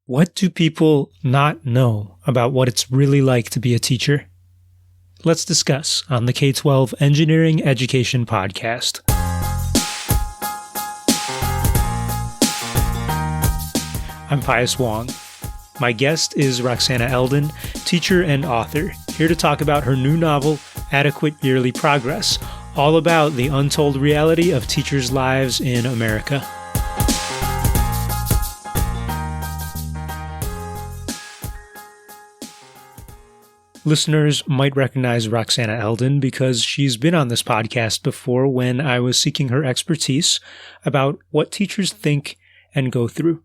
What do people not know about what it's really like to be a teacher? Let's discuss on the K-12 Engineering Education Podcast. I'm Pius Wong. My guest is Roxanna Elden, teacher and author, here to talk about her new novel, Adequate Yearly Progress, all about the untold reality of teachers' lives in America. Listeners might recognize Roxanna Elden because she's been on this podcast before when I was seeking her expertise about what teachers think and go through.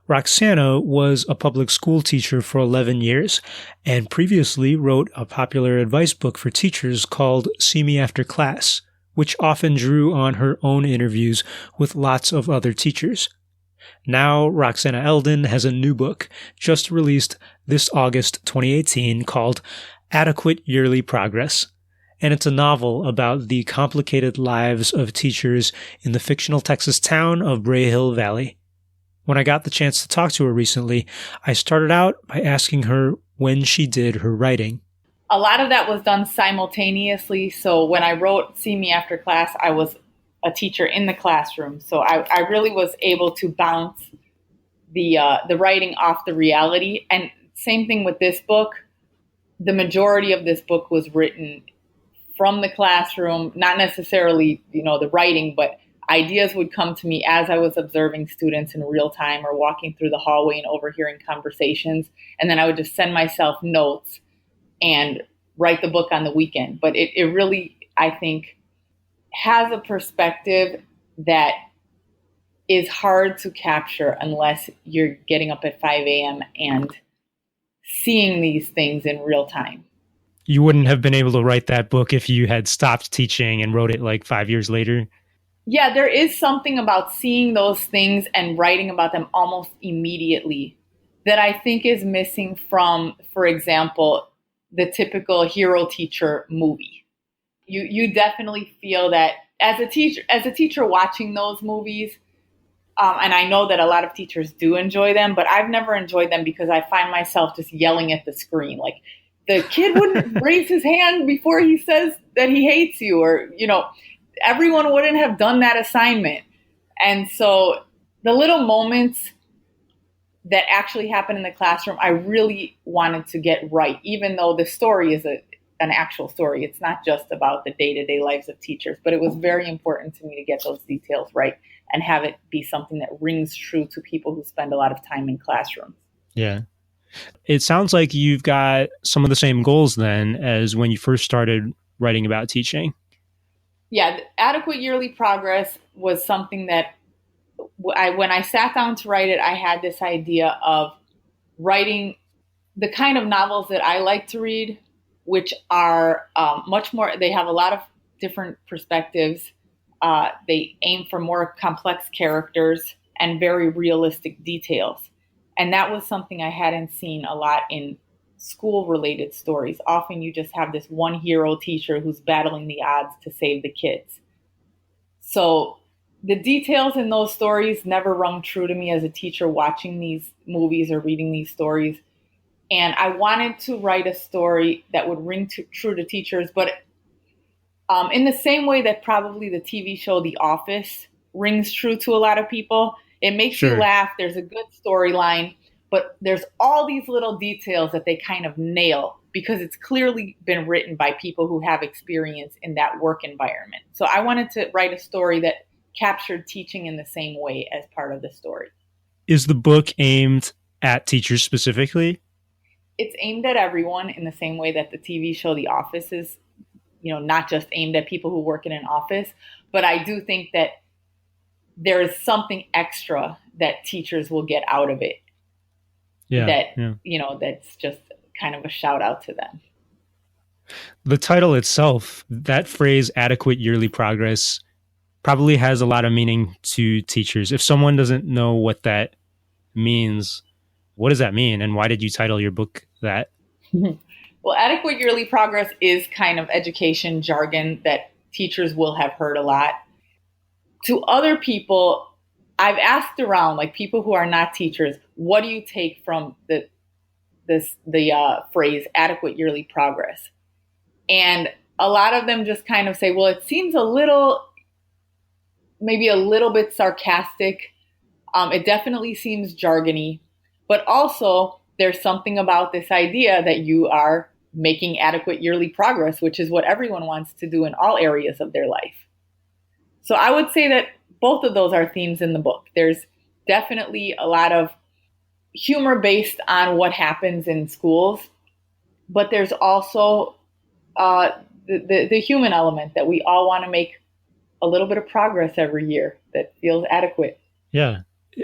Roxanna was a public school teacher for 11 years and previously wrote a popular advice book for teachers called See Me After Class, which often drew on her own interviews with lots of other teachers. Now, Roxanna Elden has a new book just released this August 2018 called Adequate Yearly Progress, and it's a novel about the complicated lives of teachers in the fictional Texas town of Brae Hill Valley. When I got the chance to talk to her recently, I started out by asking her when she did her writing. A lot of that was done simultaneously, so when I wrote See Me After Class, I was a teacher in the classroom. So I really was able to bounce the writing off the reality. And same thing with this book. The majority of this book was written from the classroom, not necessarily, the writing, but ideas would come to me as I was observing students in real time or walking through the hallway and overhearing conversations. And then I would just send myself notes and write the book on the weekend. But it really, I think, has a perspective that is hard to capture unless you're getting up at 5 a.m. and seeing these things in real time. You wouldn't have been able to write that book if you had stopped teaching and wrote it like 5 years later? Yeah, there is something about seeing those things and writing about them almost immediately that I think is missing from, for example, the typical hero-teacher movie. You definitely feel that as a teacher watching those movies, and I know that a lot of teachers do enjoy them, but I've never enjoyed them because I find myself just yelling at the screen. Like, the kid wouldn't raise his hand before he says that he hates you, or, everyone wouldn't have done that assignment. And so the little moments that actually happen in the classroom, I really wanted to get right, even though the story is an actual story. It's not just about the day-to-day lives of teachers, but it was very important to me to get those details right and have it be something that rings true to people who spend a lot of time in classrooms. Yeah. It sounds like you've got some of the same goals then as when you first started writing about teaching. Yeah, the Adequate Yearly Progress was something that when I sat down to write it, I had this idea of writing the kind of novels that I like to read, which are much more, they have a lot of different perspectives. They aim for more complex characters and very realistic details. And that was something I hadn't seen a lot in school-related stories. Often you just have this one hero teacher who's battling the odds to save the kids. So the details in those stories never rung true to me as a teacher watching these movies or reading these stories. And I wanted to write a story that would ring true to teachers, but in the same way that probably the TV show The Office rings true to a lot of people. It makes you laugh. There's a good storyline, but there's all these little details that they kind of nail because it's clearly been written by people who have experience in that work environment. So I wanted to write a story that captured teaching in the same way as part of the story. Is the book aimed at teachers specifically? It's aimed at everyone in the same way that the TV show The Office is, not just aimed at people who work in an office. But I do think that there is something extra that teachers will get out of it. That's just kind of a shout out to them. The title itself, that phrase, Adequate Yearly Progress, probably has a lot of meaning to teachers. If someone doesn't know what that means, what does that mean? And why did you title your book that? Well, Adequate Yearly Progress is kind of education jargon that teachers will have heard a lot. To other people, I've asked around, like people who are not teachers, what do you take from the phrase adequate yearly progress? And a lot of them just kind of say, well, it seems maybe a little bit sarcastic. It definitely seems jargony, but also there's something about this idea that you are making adequate yearly progress, which is what everyone wants to do in all areas of their life. So I would say that both of those are themes in the book. There's definitely a lot of humor based on what happens in schools, but there's also the human element that we all want to make a little bit of progress every year that feels adequate. Yeah.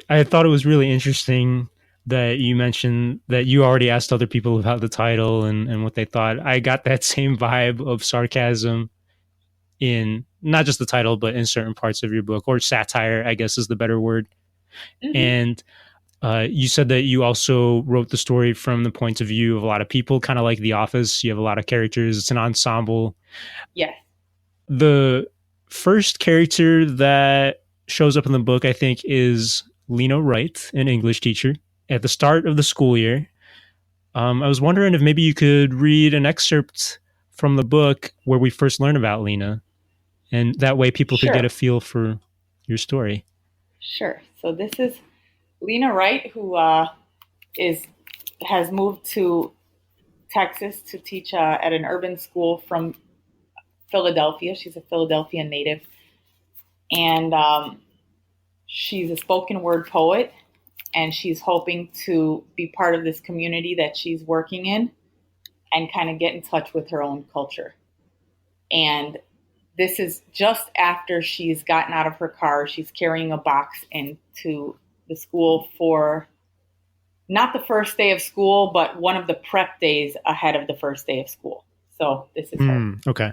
I thought it was really interesting that you mentioned that you already asked other people about the title and what they thought. I got that same vibe of sarcasm in not just the title, but in certain parts of your book, or satire, I guess is the better word. Mm-hmm. And you said that you also wrote the story from the point of view of a lot of people, kind of like The Office. You have a lot of characters. It's an ensemble. Yes. The first character that shows up in the book, I think, is Lena Wright, an English teacher, at the start of the school year. I was wondering if maybe you could read an excerpt from the book where we first learn about Lena, and that way people could get a feel for your story. Sure. So this is Lena Wright, who has moved to Texas to teach at an urban school from Philadelphia. She's a Philadelphia native, and she's a spoken word poet, and she's hoping to be part of this community that she's working in and kind of get in touch with her own culture. And this is just after she's gotten out of her car. She's carrying a box into the school for not the first day of school, but one of the prep days ahead of the first day of school. So this is her. Okay.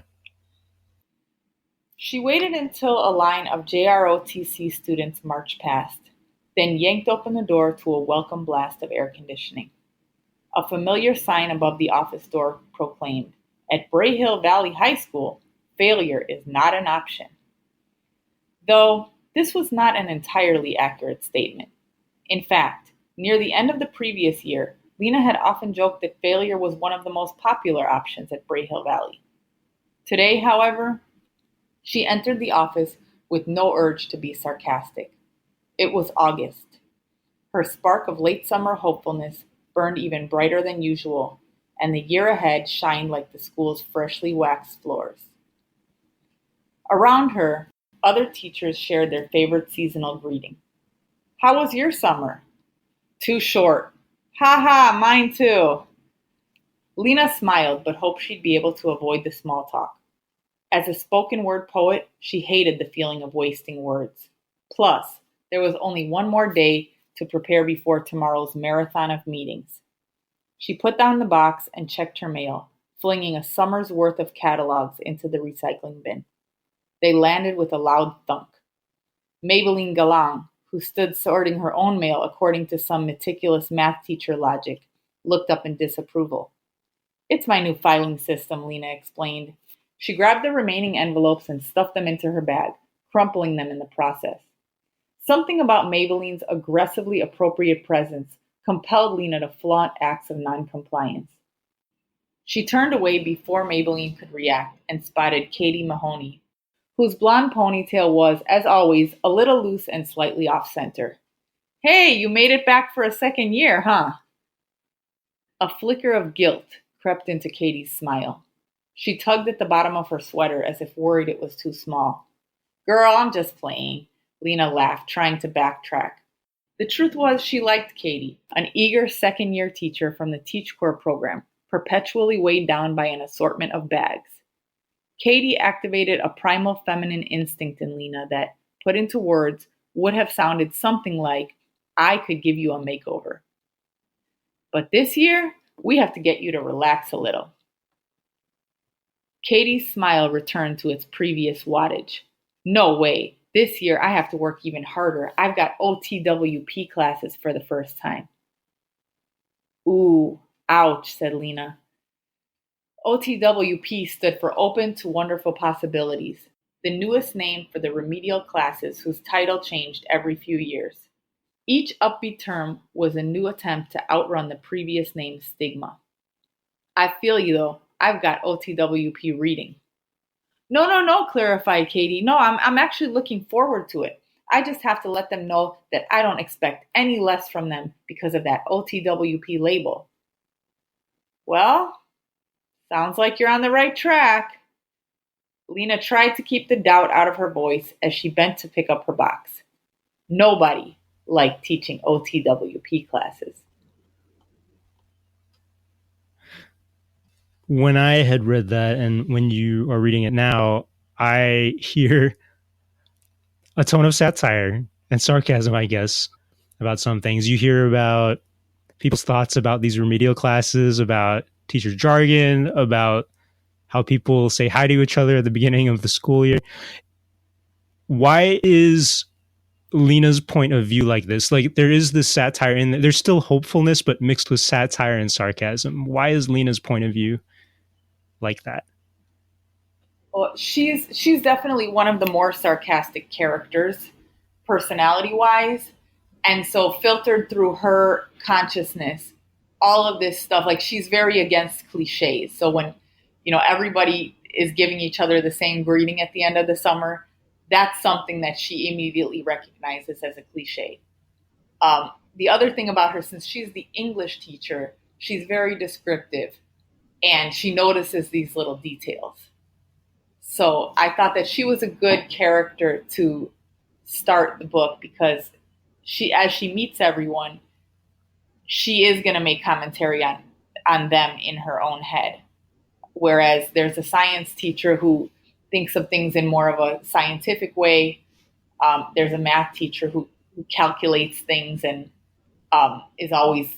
She waited until a line of JROTC students marched past, then yanked open the door to a welcome blast of air conditioning. A familiar sign above the office door proclaimed, "At Brae Hill Valley High School, failure is not an option." Though this was not an entirely accurate statement. In fact, near the end of the previous year, Lena had often joked that failure was one of the most popular options at Brae Hill Valley. Today, however, she entered the office with no urge to be sarcastic. It was August. Her spark of late summer hopefulness burned even brighter than usual, and the year ahead shined like the school's freshly waxed floors. Around her, other teachers shared their favorite seasonal greeting. "How was your summer?" "Too short." "Ha ha, mine too." Lena smiled, but hoped she'd be able to avoid the small talk. As a spoken word poet, she hated the feeling of wasting words. Plus, there was only one more day to prepare before tomorrow's marathon of meetings. She put down the box and checked her mail, flinging a summer's worth of catalogs into the recycling bin. They landed with a loud thunk. Maybelline Galang, who stood sorting her own mail according to some meticulous math teacher logic, looked up in disapproval. "It's my new filing system," Lena explained. She grabbed the remaining envelopes and stuffed them into her bag, crumpling them in the process. Something about Maybelline's aggressively appropriate presence compelled Lena to flaunt acts of noncompliance. She turned away before Maybelline could react and spotted Katie Mahoney, whose blonde ponytail was, as always, a little loose and slightly off-center. "Hey, you made it back for a second year, huh?" A flicker of guilt crept into Katie's smile. She tugged at the bottom of her sweater as if worried it was too small. "Girl, I'm just playing," Lena laughed, trying to backtrack. The truth was she liked Katie, an eager second-year teacher from the Teach Corps program, perpetually weighed down by an assortment of bags. Katie activated a primal feminine instinct in Lena that, put into words, would have sounded something like, "I could give you a makeover. But this year, we have to get you to relax a little." Katie's smile returned to its previous wattage. "No way. This year I have to work even harder. I've got OTWP classes for the first time." "Ooh, ouch," said Lena. OTWP stood for Open to Wonderful Possibilities, the newest name for the remedial classes whose title changed every few years. Each upbeat term was a new attempt to outrun the previous name's stigma. I feel you though. I've got OTWP reading. No, no, no, clarified Katie. No, I'm actually looking forward to it. I just have to let them know that I don't expect any less from them because of that OTWP label. Well, sounds like you're on the right track. Lena tried to keep the doubt out of her voice as she bent to pick up her box. Nobody liked teaching OTWP classes. When I had read that and when you are reading it now, I hear a tone of satire and sarcasm, I guess, about some things. You hear about people's thoughts about these remedial classes, about teacher jargon, about how people say hi to each other at the beginning of the school year. Why is Lena's point of view like this? Like, there is this satire and there's still hopefulness, but mixed with satire and sarcasm. Why is Lena's point of view like that? Well, she's definitely one of the more sarcastic characters, personality wise. And so filtered through her consciousness, all of this stuff, like she's very against cliches. So when, everybody is giving each other the same greeting at the end of the summer, that's something that she immediately recognizes as a cliche. The other thing about her, since she's the English teacher, she's very descriptive and she notices these little details. So I thought that she was a good character to start the book because as she meets everyone, she is going to make commentary on them in her own head. Whereas there's a science teacher who thinks of things in more of a scientific way. There's a math teacher who calculates things and is always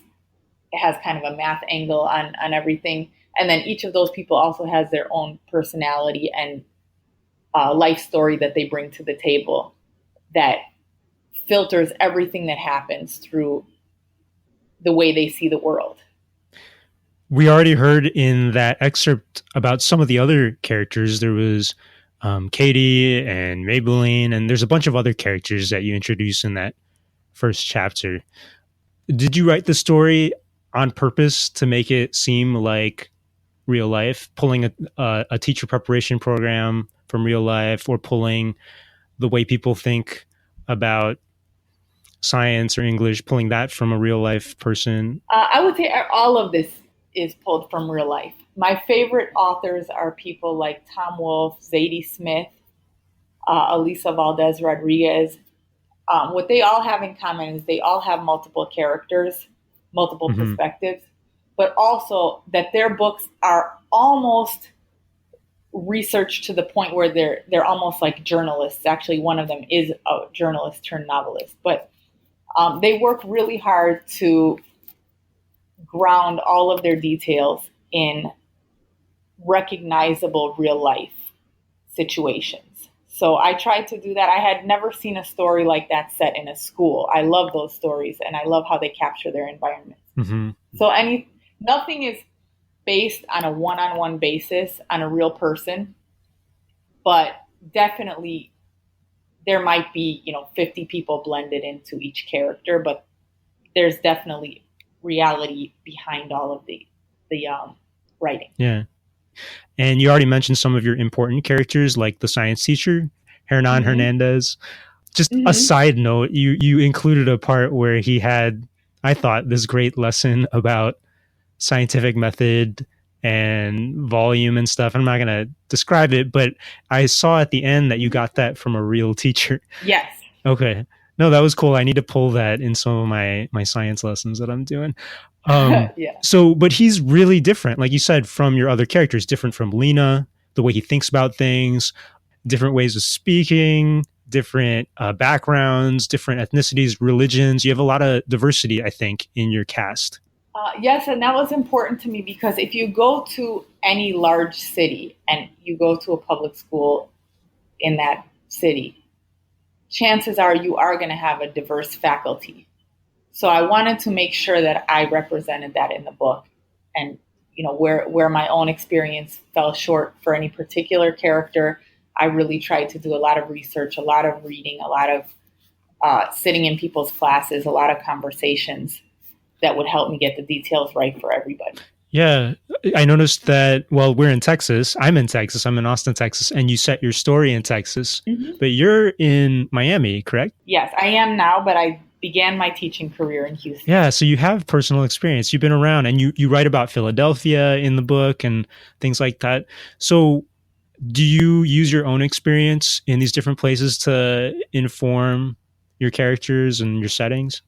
has kind of a math angle on everything. And then each of those people also has their own personality and life story that they bring to the table that filters everything that happens through the way they see the world. We already heard in that excerpt about some of the other characters. There was Katie and Maybelline, and there's a bunch of other characters that you introduce in that first chapter. Did you write the story on purpose to make it seem like real life, pulling a teacher preparation program from real life, or pulling the way people think about science or English, pulling that from a real life person? I would say all of this is pulled from real life. My favorite authors are people like Tom Wolfe, Zadie Smith, Elisa Valdez Rodriguez. What they all have in common is they all have multiple characters, multiple perspectives, but also that their books are almost researched to the point where they're almost like journalists. Actually, one of them is a journalist turned novelist, but they work really hard to ground all of their details in recognizable real life situations. So I tried to do that. I had never seen a story like that set in a school. I love those stories and I love how they capture their environment. Mm-hmm. So nothing is based on a one-on-one basis on a real person, but definitely there might be, 50 people blended into each character, but there's definitely reality behind all of the writing. Yeah. And you already mentioned some of your important characters, like the science teacher, Hernan Hernandez. Just a side note, you included a part where he had, I thought, this great lesson about scientific method and volume and stuff. I'm not going to describe it, but I saw at the end that you got that from a real teacher. Yes. Okay. No, that was cool. I need to pull that in some of my science lessons that I'm doing. Yeah. So, but he's really different, like you said, from your other characters, different from Lena, the way he thinks about things, different ways of speaking, different backgrounds, different ethnicities, religions. You have a lot of diversity, I think, in your cast. Yes, and that was important to me because if you go to any large city and you go to a public school in that city, chances are you are going to have a diverse faculty. So I wanted to make sure that I represented that in the book, and where my own experience fell short for any particular character, I really tried to do a lot of research, a lot of reading, a lot of sitting in people's classes, a lot of conversations that would help me get the details right for everybody. Yeah, I noticed that, well, we're in Texas. I'm in Texas. I'm in Austin, Texas, and you set your story in Texas, but you're in Miami, correct? Yes, I am now, but I began my teaching career in Houston. Yeah, so you have personal experience. You've been around, and you write about Philadelphia in the book and things like that. So do you use your own experience in these different places to inform your characters and your settings?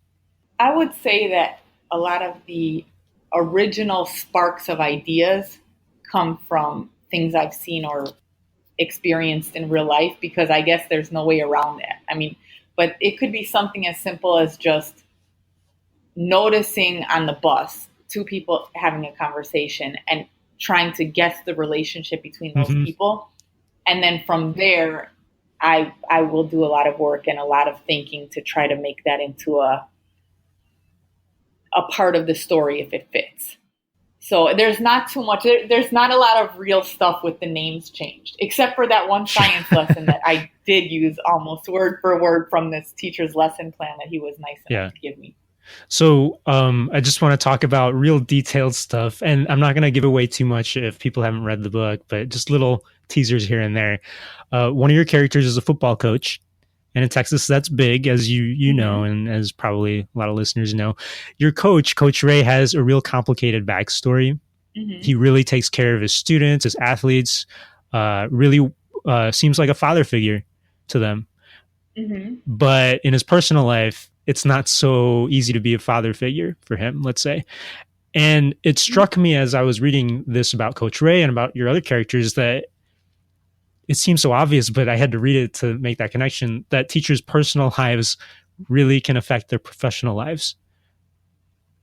I would say that a lot of the original sparks of ideas come from things I've seen or experienced in real life, because I guess there's no way around that. I mean, but it could be something as simple as just noticing on the bus two people having a conversation and trying to guess the relationship between those people. And then from there, I will do a lot of work and a lot of thinking to try to make that into a part of the story if it fits. So there's not too much. There's not a lot of real stuff with the names changed, except for that one science lesson that I did use almost word for word from this teacher's lesson plan that he was nice enough to give me. So I just want to talk about real detailed stuff, and I'm not going to give away too much if people haven't read the book, but just little teasers here and there. One of your characters is a football coach. And in Texas, that's big, as you know, and as probably a lot of listeners know. Your coach, Coach Ray, has a real complicated backstory. He really takes care of his students, his athletes, really seems like a father figure to them. But in his personal life, it's not so easy to be a father figure for him, let's say. And it struck me as I was reading this about Coach Ray and about your other characters that it seems so obvious, but I had to read it to make that connection, that teachers' personal lives really can affect their professional lives.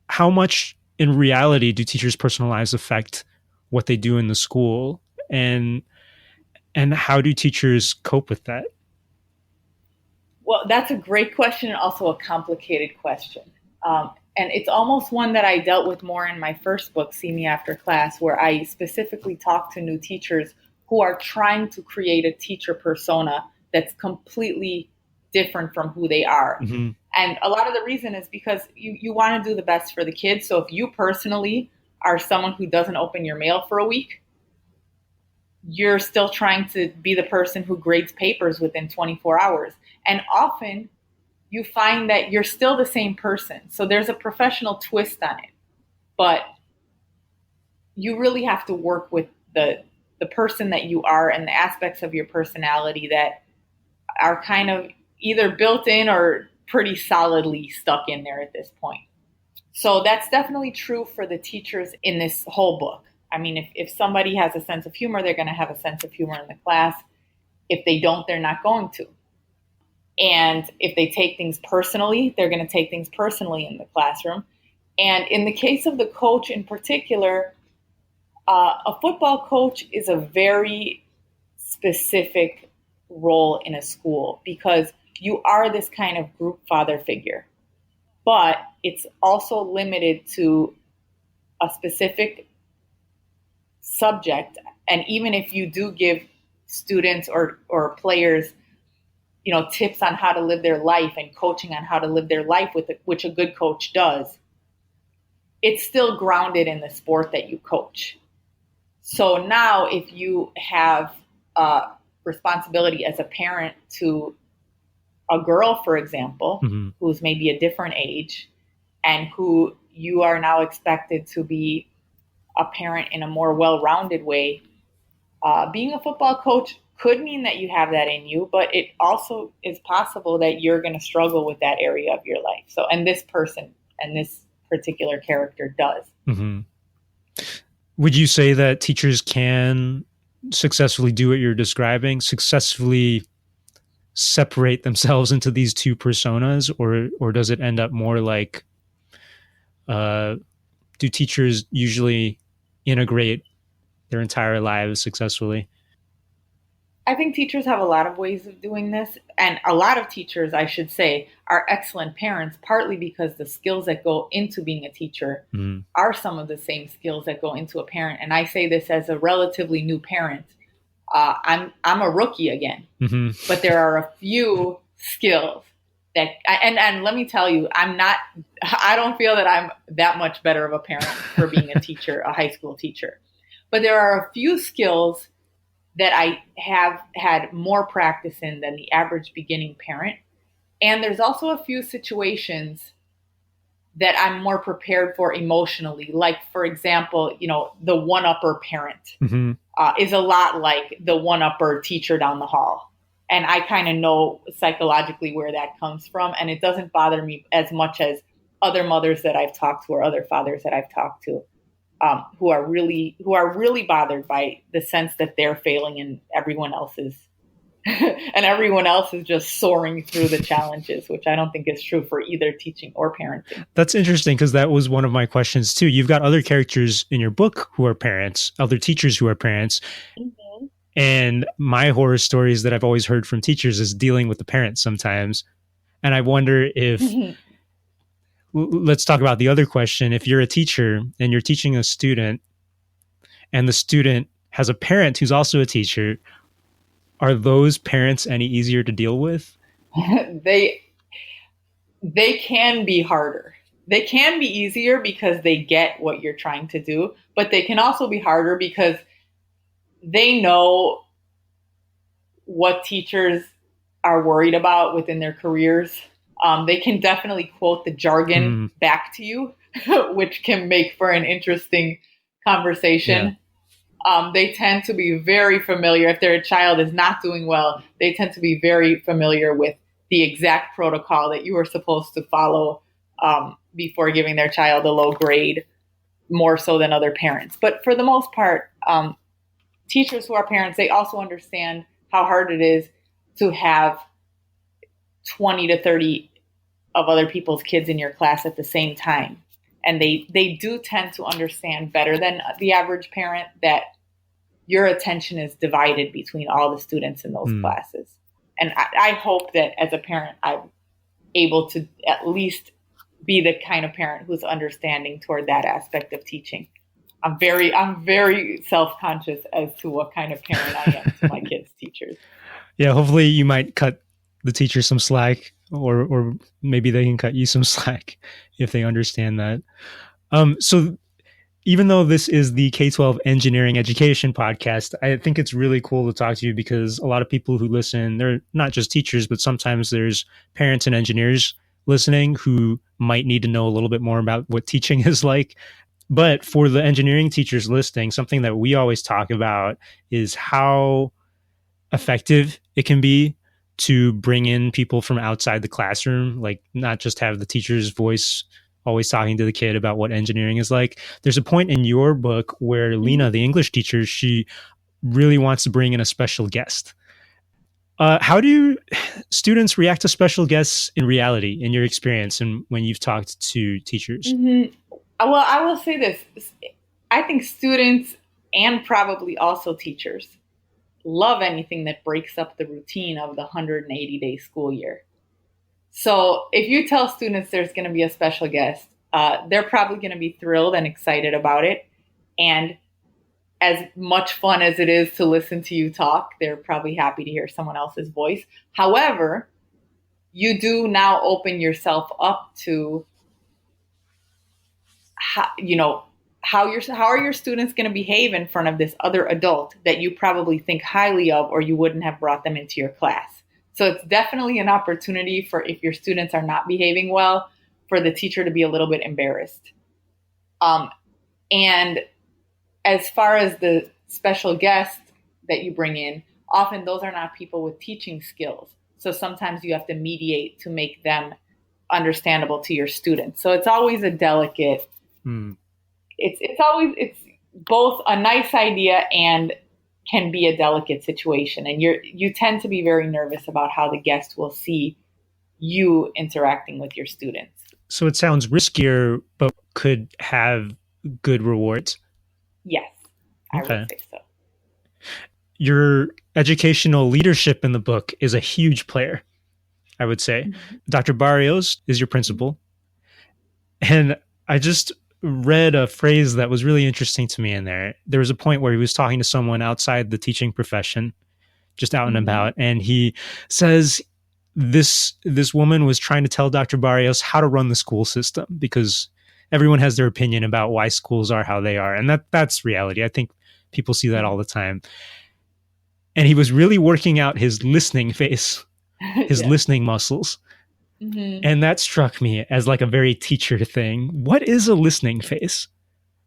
How much in reality do teachers' personal lives affect what they do in the school? And how do teachers cope with that? Well, that's a great question and also a complicated question. And it's almost one that I dealt with more in my first book, See Me After Class, where I specifically talked to new teachers who are trying to create a teacher persona that's completely different from who they are. And a lot of the reason is because you want to do the best for the kids. So if you personally are someone who doesn't open your mail for a week, you're still trying to be the person who grades papers within 24 hours. And often you find that you're still the same person. So there's a professional twist on it. But you really have to work with the person that you are and the aspects of your personality that are kind of either built in or pretty solidly stuck in there at this point. So that's definitely true for the teachers in this whole book. I mean, if somebody has a sense of humor, they're going to have a sense of humor in the class. If they don't, they're not going to. And if they take things personally, they're going to take things personally in the classroom. And in the case of the coach in particular, a football coach is a very specific role in a school because you are this kind of group father figure, but it's also limited to a specific subject. And even if you do give students or players, tips on how to live their life and coaching on how to live their life, which a good coach does, it's still grounded in the sport that you coach. So now if you have a responsibility as a parent to a girl, for example, who's maybe a different age and who you are now expected to be a parent in a more well-rounded way, being a football coach could mean that you have that in you, but it also is possible that you're going to struggle with that area of your life. So, and this person and this particular character does. Would you say that teachers can successfully do what you're describing, successfully separate themselves into these two personas, or does it end up more like, do teachers usually integrate their entire lives successfully? I think teachers have a lot of ways of doing this. And a lot of teachers, I should say, are excellent parents, partly because the skills that go into being a teacher are some of the same skills that go into a parent. And I say this as a relatively new parent. I'm a rookie again, but there are a few skills And let me tell you, I don't feel that I'm that much better of a parent for being a teacher, a high school teacher. But there are a few skills that I have had more practice in than the average beginning parent. And there's also a few situations that I'm more prepared for emotionally. Like, for example, the one-upper parent is a lot like the one-upper teacher down the hall. And I kind of know psychologically where that comes from. And it doesn't bother me as much as other mothers that I've talked to or other fathers that I've talked to who are really bothered by the sense that they're failing and everyone else is just soaring through the challenges, which I don't think is true for either teaching or parenting. That's interesting because that was one of my questions too. You've got other characters in your book who are parents, other teachers who are parents. Mm-hmm. And my horror stories that I've always heard from teachers is dealing with the parents sometimes. And I wonder if, let's talk about the other question. If you're a teacher and you're teaching a student and the student has a parent who's also a teacher, are those parents any easier to deal with? They can be harder. They can be easier because they get what you're trying to do, but they can also be harder because they know what teachers are worried about within their careers. They can definitely quote the jargon back to you, which can make for an interesting conversation. Yeah. They tend to be very familiar. If their child is not doing well, they tend to be very familiar with the exact protocol that you are supposed to follow before giving their child a low grade, more so than other parents. But for the most part, teachers who are parents, they also understand how hard it is to have 20 to 30 of other people's kids in your class at the same time. And they do tend to understand better than the average parent that your attention is divided between all the students in those classes. And I hope that as a parent, I'm able to at least be the kind of parent who's understanding toward that aspect of teaching. I'm very self-conscious as to what kind of parent I am to my kids' teachers. Yeah, hopefully you might cut the teacher some slack, or maybe they can cut you some slack if they understand that. So even though this is the K-12 engineering education podcast, I think it's really cool to talk to you because a lot of people who listen, they're not just teachers, but sometimes there's parents and engineers listening who might need to know a little bit more about what teaching is like. But for the engineering teachers listening, something that we always talk about is how effective it can be to bring in people from outside the classroom, like not just have the teacher's voice always talking to the kid about what engineering is like. There's a point in your book where Lena, the English teacher, she really wants to bring in a special guest. How do students react to special guests in reality, in your experience, and when you've talked to teachers? Mm-hmm. Well, I will say this. I think students and probably also teachers love anything that breaks up the routine of the 180-day school year. So if you tell students there's going to be a special guest, they're probably going to be thrilled and excited about it. And as much fun as it is to listen to you talk, they're probably happy to hear someone else's voice. However, you do now open yourself up to how are your students going to behave in front of this other adult that you probably think highly of, or you wouldn't have brought them into your class. So it's definitely an opportunity for, if your students are not behaving well, for the teacher to be a little bit embarrassed. And as far as the special guest that you bring in, often those are not people with teaching skills. So sometimes you have to mediate to make them understandable to your students. So it's always a delicate. It's both a nice idea and can be a delicate situation. And you tend to be very nervous about how the guest will see you interacting with your students. So it sounds riskier, but could have good rewards. Yes, I would say so. Your educational leadership in the book is a huge player, I would say. Mm-hmm. Dr. Barrios is your principal. And I just read a phrase that was really interesting to me in there. There was a point where he was talking to someone outside the teaching profession, just out and about, and he says this woman was trying to tell Dr. Barrios how to run the school system, because everyone has their opinion about why schools are how they are, and that's reality. I think people see that all the time. And he was really working out his listening face, his listening muscles. Mm-hmm. And that struck me as like a very teacher thing. What is a listening face?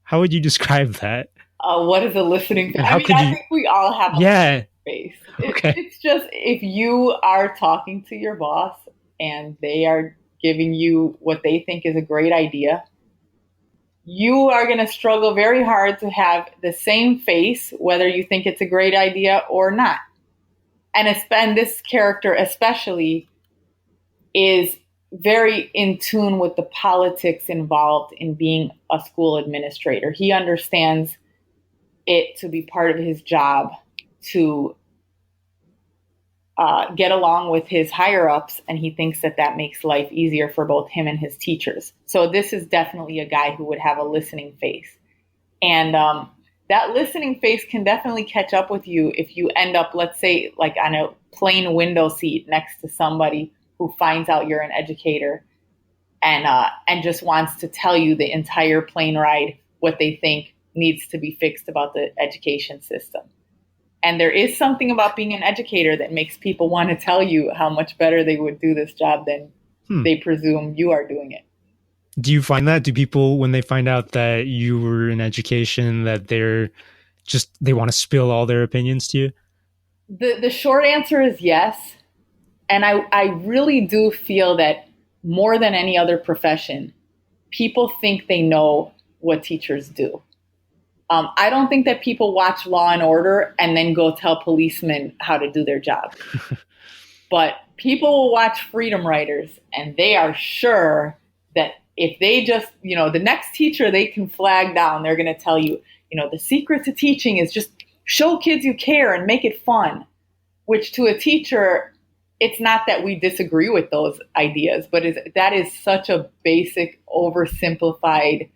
How would you describe that? What is a listening face? I think we all have a listening face. Okay. It's just, if you are talking to your boss and they are giving you what they think is a great idea, you are going to struggle very hard to have the same face, whether you think it's a great idea or not. And this character especially is very in tune with the politics involved in being a school administrator. He understands it to be part of his job to get along with his higher ups, and he thinks that makes life easier for both him and his teachers. So this is definitely a guy who would have a listening face. And that listening face can definitely catch up with you if you end up, let's say, like on a plane window seat next to somebody who finds out you're an educator and just wants to tell you the entire plane ride what they think needs to be fixed about the education system. And there is something about being an educator that makes people want to tell you how much better they would do this job than they presume you are doing it. Do you find that? Do people, when they find out that you were in education, that they want to spill all their opinions to you? The short answer is yes. And I really do feel that more than any other profession, people think they know what teachers do. I don't think that people watch Law and Order and then go tell policemen how to do their job. But people will watch Freedom Writers, and they are sure that if they just, the next teacher they can flag down, they're going to tell you, the secret to teaching is just show kids you care and make it fun, which to a teacher, it's not that we disagree with those ideas, but that is such a basic, oversimplified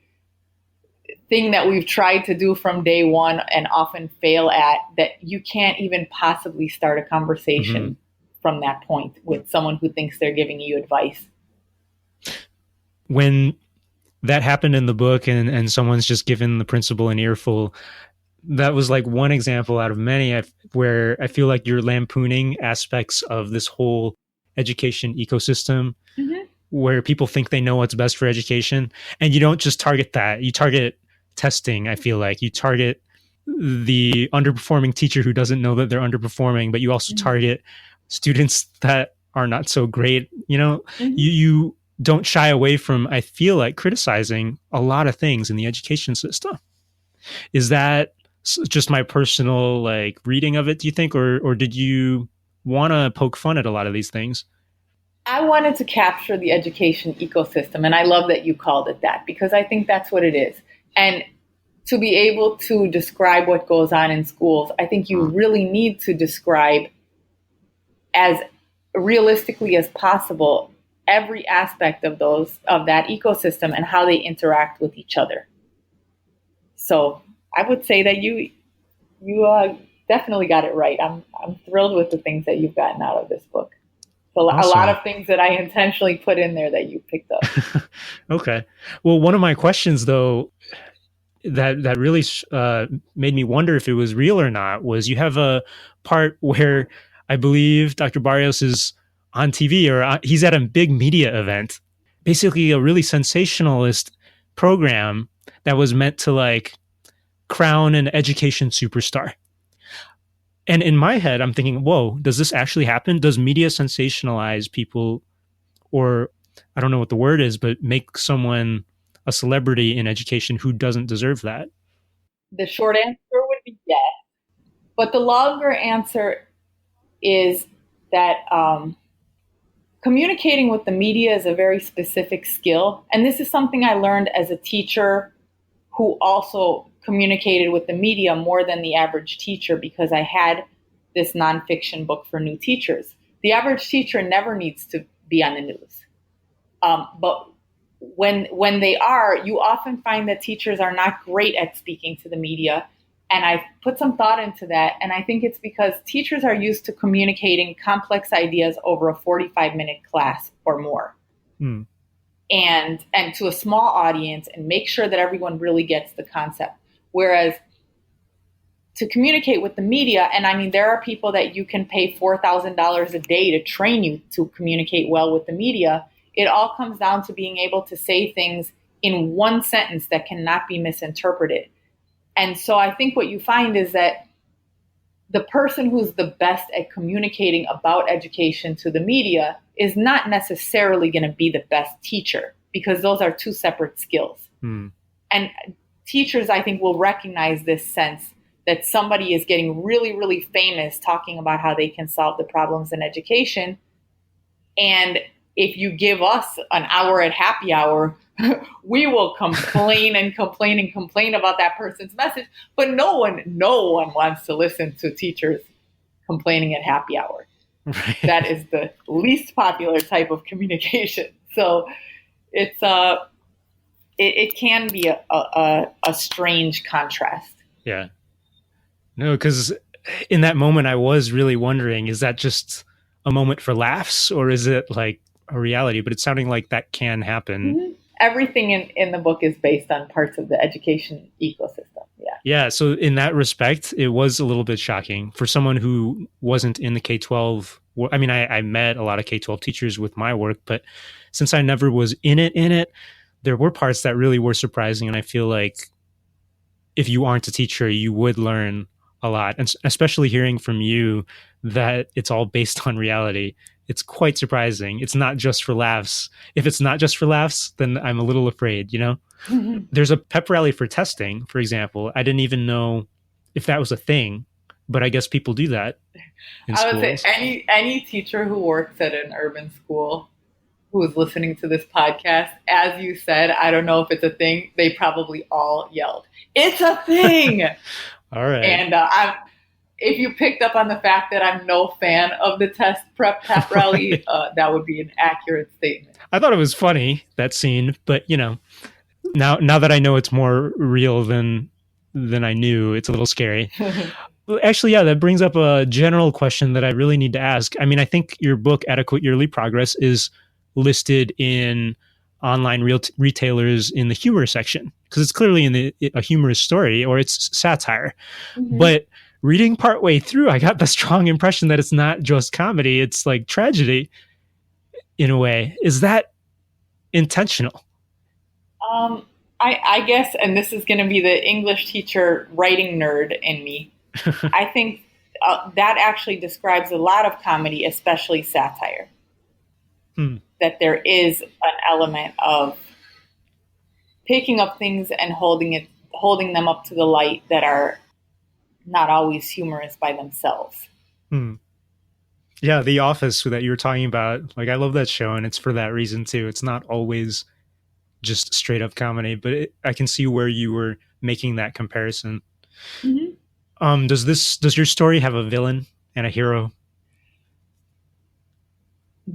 thing that we've tried to do from day one and often fail at, that you can't even possibly start a conversation from that point with someone who thinks they're giving you advice. When that happened in the book and someone's just given the principal an earful, that was like one example out of many where I feel like you're lampooning aspects of this whole education ecosystem where people think they know what's best for education. And you don't just target that. You target testing. I feel like you target the underperforming teacher who doesn't know that they're underperforming, but you also target students that are not so great. You don't shy away from, I feel like, criticizing a lot of things in the education system. Is that just my personal reading of it, do you think, or did you want to poke fun at a lot of these things? I wanted to capture the education ecosystem, and I love that you called it that, because I think that's what it is. And to be able to describe what goes on in schools, I think you really need to describe as realistically as possible every aspect of that ecosystem and how they interact with each other. So I would say that you definitely got it right. I'm thrilled with the things that you've gotten out of this book. So awesome. A lot of things that I intentionally put in there that you picked up. Okay. Well, one of my questions, though, that really made me wonder if it was real or not, was you have a part where I believe Dr. Barrios is on TV, or he's at a big media event, basically a really sensationalist program that was meant to crown an education superstar. And in my head, I'm thinking, whoa, does this actually happen? Does media sensationalize people, or I don't know what the word is, but make someone a celebrity in education who doesn't deserve that? The short answer would be yes. But the longer answer is that communicating with the media is a very specific skill. And this is something I learned as a teacher who also communicated with the media more than the average teacher, because I had this nonfiction book for new teachers. The average teacher never needs to be on the news. But when they are, you often find that teachers are not great at speaking to the media And I put some thought into that. And I think it's because teachers are used to communicating complex ideas over a 45-minute class or more. Hmm. And to a small audience, and make sure that everyone really gets the concept. Whereas to communicate with the media, and I mean, there are people that you can pay $4,000 a day to train you to communicate well with the media. It all comes down to being able to say things in one sentence that cannot be misinterpreted. And so I think what you find is that the person who's the best at communicating about education to the media is not necessarily going to be the best teacher, because those are two separate skills. And teachers, I think, will recognize this sense that somebody is getting really, really famous talking about how they can solve the problems in education. And if you give us an hour at happy hour, we will complain and complain and complain about that person's message. But no one wants to listen to teachers complaining at happy hour. Right. That is the least popular type of communication. So it's it can be a strange contrast. Yeah. No, because in that moment I was really wondering, is that just a moment for laughs, or is it like a reality? But it's sounding like that can happen. Mm-hmm. Everything in the book is based on parts of the education ecosystem. Yeah. Yeah. So in that respect, it was a little bit shocking for someone who wasn't in the K-12. I mean, I met a lot of K-12 teachers with my work, but since I never was in it, there were parts that really were surprising. And I feel like if you aren't a teacher, you would learn a lot. And especially hearing from you that it's all based on reality. It's quite surprising. It's not just for laughs. If it's not just for laughs, then I'm a little afraid, you know? Mm-hmm. There's a pep rally for testing, for example. I didn't even know if that was a thing, but I guess people do that in schools. I would say any teacher who works at an urban school who is listening to this podcast, as you said, I don't know if it's a thing, they probably all yelled, "It's a thing!" All right. And if you picked up on the fact that I'm no fan of the test prep pep rally, that would be an accurate statement. I thought it was funny, that scene, but you know, now that I know it's more real than I knew, it's a little scary. Actually, yeah, that brings up a general question that I really need to ask. I mean, I think your book, Adequate Yearly Progress, is listed in online retailers in the humor section, because it's clearly a humorous story, or it's satire. Mm-hmm. But reading partway through, I got the strong impression that it's not just comedy, it's like tragedy in a way. Is that intentional? I guess, and this is going to be the English teacher writing nerd in me, I think that actually describes a lot of comedy, especially satire. That there is an element of picking up things and holding them up to the light that are not always humorous by themselves. Yeah, The Office that you were talking about, like, I love that show, and it's for that reason too. It's not always just straight up comedy, but I can see where you were making that comparison. Mm-hmm. Does your story have a villain and a hero?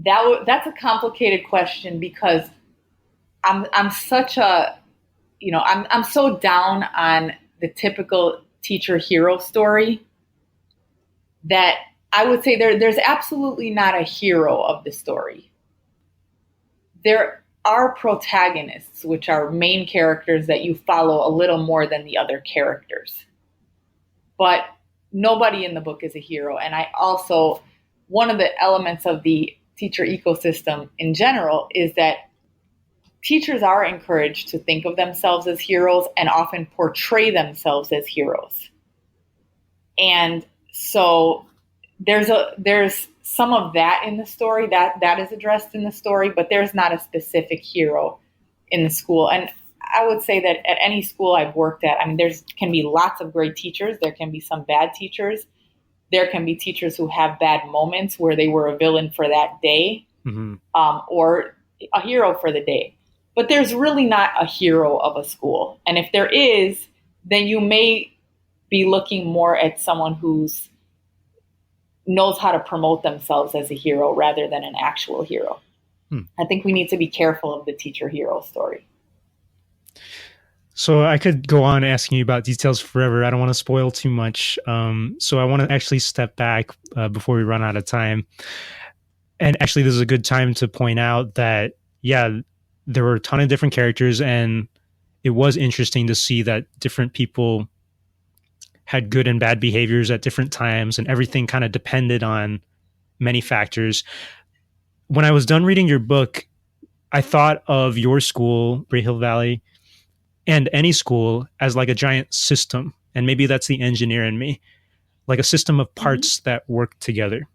That's a complicated question, because I'm such a, I'm so down on the typical teacher hero story that I would say there's absolutely not a hero of the story. There are protagonists, which are main characters that you follow a little more than the other characters. But nobody in the book is a hero. And I also, one of the elements of the teacher ecosystem in general is that teachers are encouraged to think of themselves as heroes and often portray themselves as heroes. And so there's some of that in the story that is addressed in the story, but there's not a specific hero in the school. And I would say that at any school I've worked at, I mean, can be lots of great teachers. There can be some bad teachers. There can be teachers who have bad moments where they were a villain for that day, mm-hmm. Or a hero for the day. But there's really not a hero of a school. And if there is, then you may be looking more at someone who's knows how to promote themselves as a hero rather than an actual hero. I think we need to be careful of the teacher hero story. So I could go on asking you about details forever. I don't want to spoil too much. So I want to actually step back before we run out of time. And actually, this is a good time to point out that, yeah, there were a ton of different characters, and it was interesting to see that different people had good and bad behaviors at different times, and everything kind of depended on many factors. When I was done reading your book, I thought of your school, Brae Hill Valley, and any school as like a giant system. And maybe that's the engineer in me, like a system of parts that work together.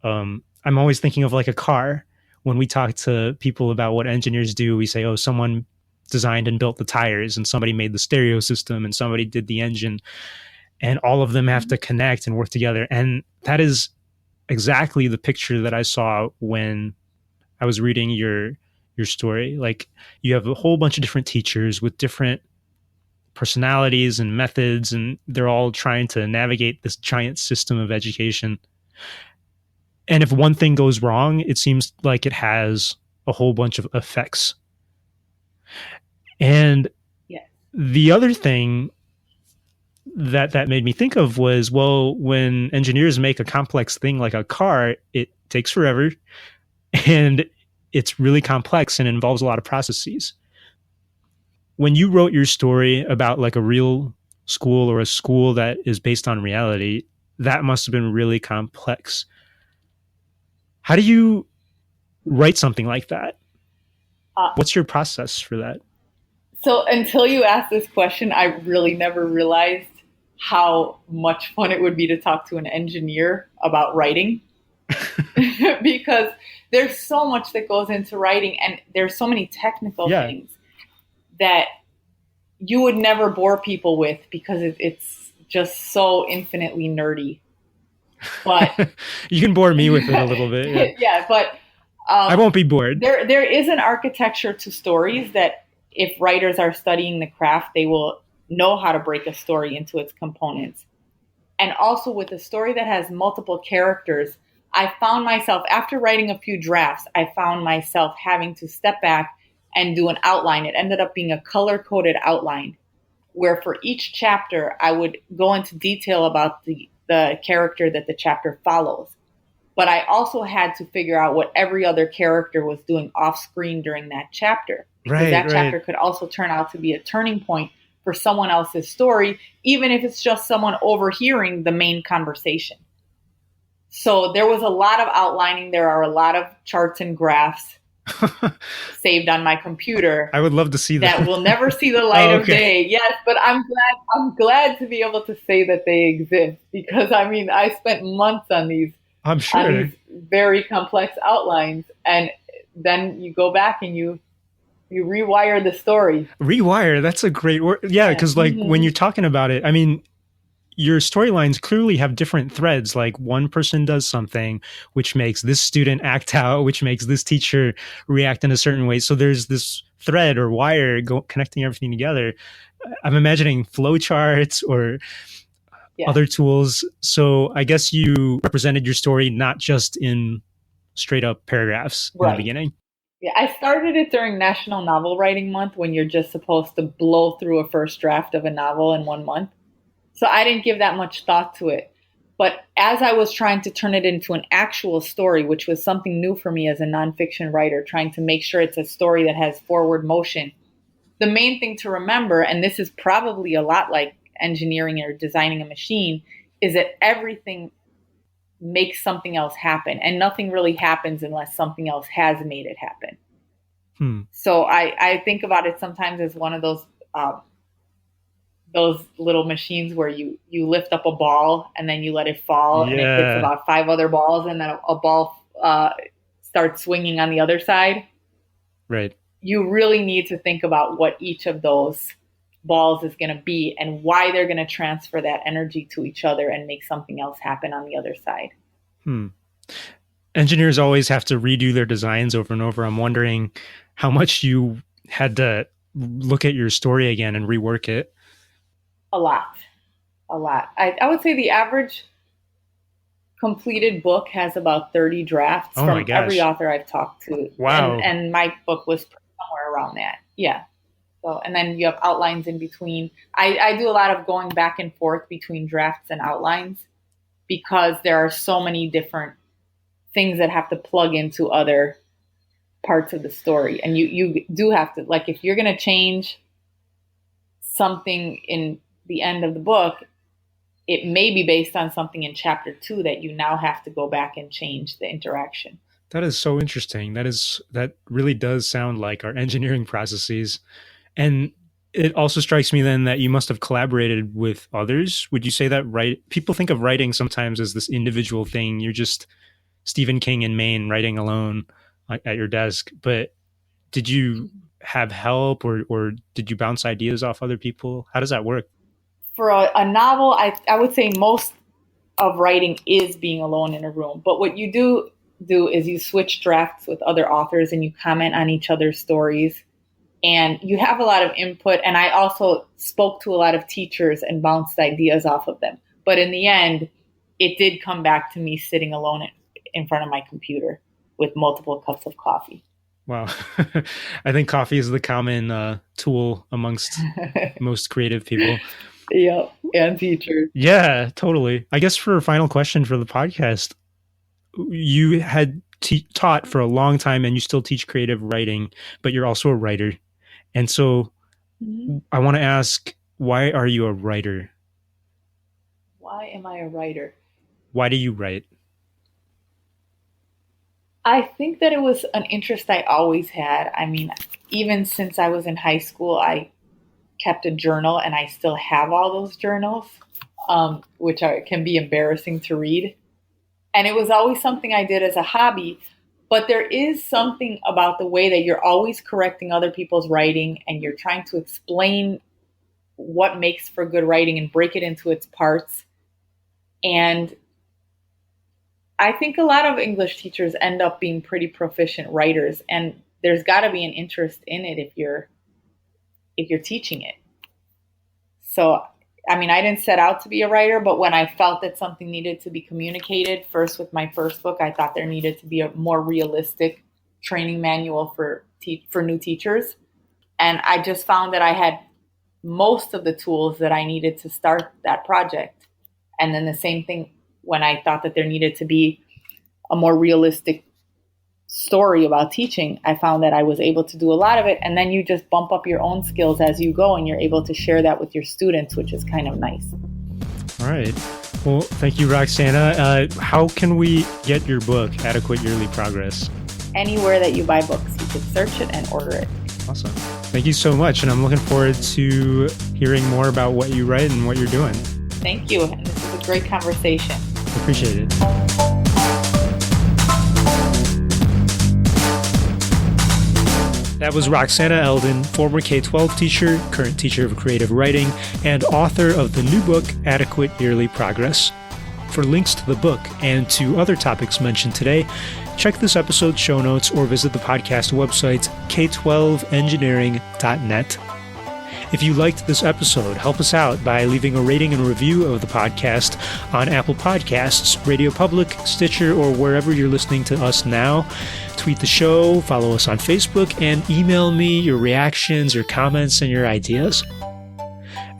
I'm always thinking of like a car. When we talk to people about what engineers do, we say, oh, someone designed and built the tires, and somebody made the stereo system, and somebody did the engine, and all of them have to connect and work together. And that is exactly the picture that I saw when I was reading your story. Like, you have a whole bunch of different teachers with different personalities and methods, and they're all trying to navigate this giant system of education. And if one thing goes wrong, it seems like it has a whole bunch of effects. And Yes. the other thing that made me think of was, well, when engineers make a complex thing like a car, it takes forever, and it's really complex and involves a lot of processes. When you wrote your story about like a real school or a school that is based on reality, that must have been really complex. How do you write something like that? What's your process for that? So until you asked this question, I really never realized how much fun it would be to talk to an engineer about writing. Because there's so much that goes into writing, and there's so many technical things that you would never bore people with, because it's just so infinitely nerdy. But you can bore me with it a little bit. Yeah, but I won't be bored. There is an architecture to stories that, if writers are studying the craft, they will know how to break a story into its components. And also, with a story that has multiple characters, I found myself, after writing a few drafts, I found myself having to step back and do an outline. It ended up being a color-coded outline, where for each chapter, I would go into detail about the character that the chapter follows. But I also had to figure out what every other character was doing off screen during that chapter. Because that chapter could also turn out to be a turning point for someone else's story, even if it's just someone overhearing the main conversation. So there was a lot of outlining. There are a lot of charts and graphs saved on my computer. I would love to see that. That will never see the light of day. Yes, but I'm glad to be able to say that they exist, because I mean, I spent months on these. I'm sure. On these very complex outlines, and then you go back and you rewire the story. Rewire, that's a great word. Yeah, because like when you're talking about it, I mean, your storylines clearly have different threads. Like, one person does something which makes this student act out, which makes this teacher react in a certain way. So there's this thread or wire connecting everything together. I'm imagining flowcharts or other tools. So I guess you represented your story not just in straight up paragraphs in the beginning. Yeah, I started it during National Novel Writing Month, when you're just supposed to blow through a first draft of a novel in 1 month. So I didn't give that much thought to it. But as I was trying to turn it into an actual story, which was something new for me as a nonfiction writer, trying to make sure it's a story that has forward motion, the main thing to remember, and this is probably a lot like engineering or designing a machine, is that everything makes something else happen, and nothing really happens unless something else has made it happen. So I think about it sometimes as one of those little machines where you lift up a ball and then you let it fall, and it hits about 5 other balls, and then a ball starts swinging on the other side. Right. You really need to think about what each of those balls is going to be, and why they're going to transfer that energy to each other and make something else happen on the other side. Engineers always have to redo their designs over and over. I'm wondering how much you had to look at your story again and rework it. A lot. I would say the average completed book has about 30 drafts from every author I've talked to. Wow. And my book was somewhere around that. Yeah. So, and then you have outlines in between. I do a lot of going back and forth between drafts and outlines because there are so many different things that have to plug into other parts of the story. And you do have to, like, if you're going to change something in the end of the book, it may be based on something in chapter 2 that you now have to go back and change the interaction. That is so interesting. That really does sound like our engineering processes. And it also strikes me then that you must have collaborated with others. Would you say that people think of writing sometimes as this individual thing? You're just Stephen King in Maine writing alone at your desk. But did you have help or did you bounce ideas off other people? How does that work? For a novel, I would say most of writing is being alone in a room. But what you do is you switch drafts with other authors and you comment on each other's stories. And you have a lot of input. And I also spoke to a lot of teachers and bounced ideas off of them. But in the end, it did come back to me sitting alone in front of my computer with multiple cups of coffee. Wow. I think coffee is the common tool amongst most creative people. Yeah, and teachers. Yeah, totally. I guess for a final question for the podcast, you had taught for a long time and you still teach creative writing, but you're also a writer. And so I want to ask, why are you a writer? Why am I a writer? Why do you write? I think that it was an interest I always had. I mean, even since I was in high school, I kept a journal and I still have all those journals, which can be embarrassing to read. And it was always something I did as a hobby. But there is something about the way that you're always correcting other people's writing and you're trying to explain what makes for good writing and break it into its parts. And I think a lot of English teachers end up being pretty proficient writers, and there's got to be an interest in it if you're teaching it. So, I mean, I didn't set out to be a writer, but when I felt that something needed to be communicated, first with my first book, I thought there needed to be a more realistic training manual for new teachers. And I just found that I had most of the tools that I needed to start that project. And then the same thing when I thought that there needed to be a more realistic story about teaching, I found that I was able to do a lot of it. And then you just bump up your own skills as you go and you're able to share that with your students, which is kind of nice. All right. Well, thank you, Roxanna. How can we get your book, Adequate Yearly Progress? Anywhere that you buy books, you can search it and order it. Awesome. Thank you so much. And I'm looking forward to hearing more about what you write and what you're doing. Thank you. And this is a great conversation. Appreciate it. That was Roxanna Elden, former K-12 teacher, current teacher of creative writing, and author of the new book, Adequate Yearly Progress. For links to the book and to other topics mentioned today, check this episode's show notes or visit the podcast website, k12engineering.net. If you liked this episode, help us out by leaving a rating and review of the podcast on Apple Podcasts, Radio Public, Stitcher, or wherever you're listening to us now. Tweet the show, follow us on Facebook, and email me your reactions, your comments, and your ideas.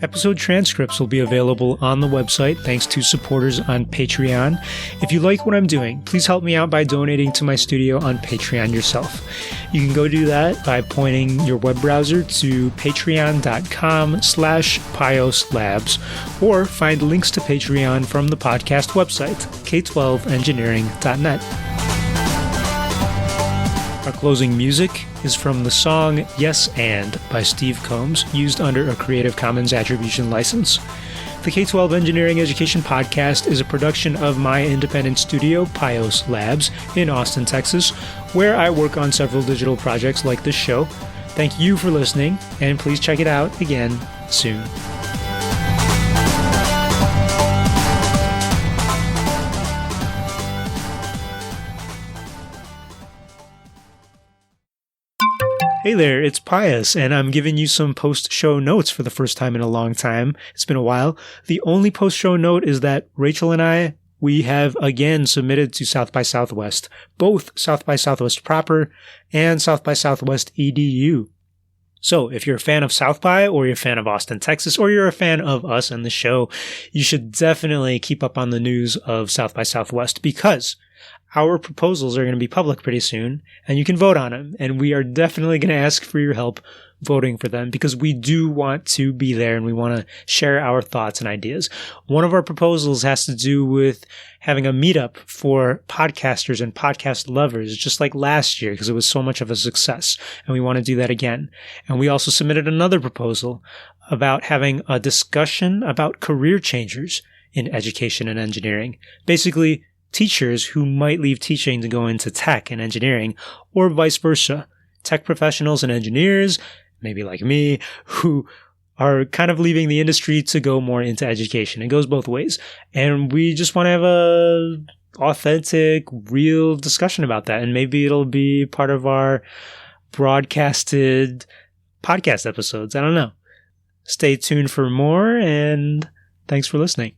Episode transcripts will be available on the website thanks to supporters on Patreon. If you like what I'm doing, please help me out by donating to my studio on Patreon yourself. You can go do that by pointing your web browser to patreon.com/PiosLabs or find links to Patreon from the podcast website, k12engineering.net. Our closing music is from the song Yes And by Steve Combs, used under a Creative Commons Attribution license. The K-12 Engineering Education Podcast is a production of my independent studio, Pios Labs, in Austin, Texas, where I work on several digital projects like this show. Thank you for listening, and please check it out again soon. Hey there, it's Pius, and I'm giving you some post-show notes for the first time in a long time. It's been a while. The only post-show note is that Rachel and I, we have again submitted to South by Southwest, both South by Southwest proper and South by Southwest EDU. So if you're a fan of South by, or you're a fan of Austin, Texas, or you're a fan of us and the show, you should definitely keep up on the news of South by Southwest, because our proposals are going to be public pretty soon and you can vote on them. And we are definitely going to ask for your help voting for them, because we do want to be there and we want to share our thoughts and ideas. One of our proposals has to do with having a meetup for podcasters and podcast lovers, just like last year, because it was so much of a success, and we want to do that again. And we also submitted another proposal about having a discussion about career changers in education and engineering. Basically, teachers who might leave teaching to go into tech and engineering, or vice versa. Tech professionals and engineers, maybe like me, who are kind of leaving the industry to go more into education. It goes both ways. And we just want to have a authentic, real discussion about that. And maybe it'll be part of our broadcasted podcast episodes. I don't know. Stay tuned for more, and thanks for listening.